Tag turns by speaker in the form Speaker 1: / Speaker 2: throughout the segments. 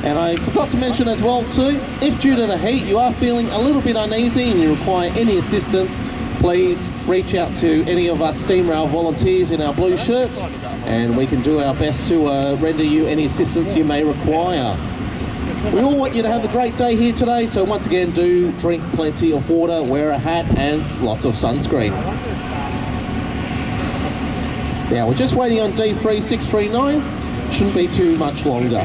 Speaker 1: And I forgot to mention as well too, if due to the heat you are feeling a little bit uneasy and you require any assistance, please reach out to any of us Steam Rail volunteers in our blue shirts and we can do our best to render you any assistance you may require. We all want you to have a great day here today, so once again do drink plenty of water, wear a hat and lots of sunscreen. Now we're just waiting on D3-639, shouldn't be too much longer.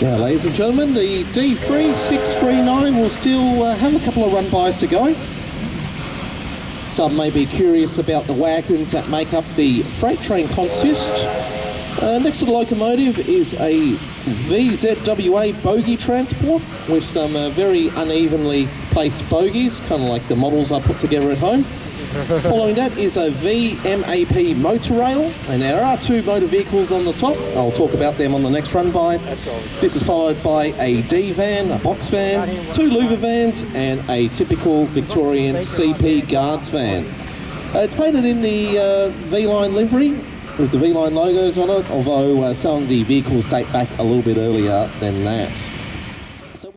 Speaker 1: Now, ladies and gentlemen, the D3-639 will still have a couple of run-bys to go. Some may be curious about the wagons that make up the freight train consist. Next to the locomotive is a VZWA bogie transport with some very unevenly placed bogies, kind of like the models I put together at home. Following that is a VMAP motor rail, and there are 2 motor vehicles on the top. I'll talk about them on the next run by. This is followed by a D van, a box van, 2 louver vans, and a typical Victorian CP guards van. It's painted in the V-Line livery with the V-Line logos on it, although some of the vehicles date back a little bit earlier than that.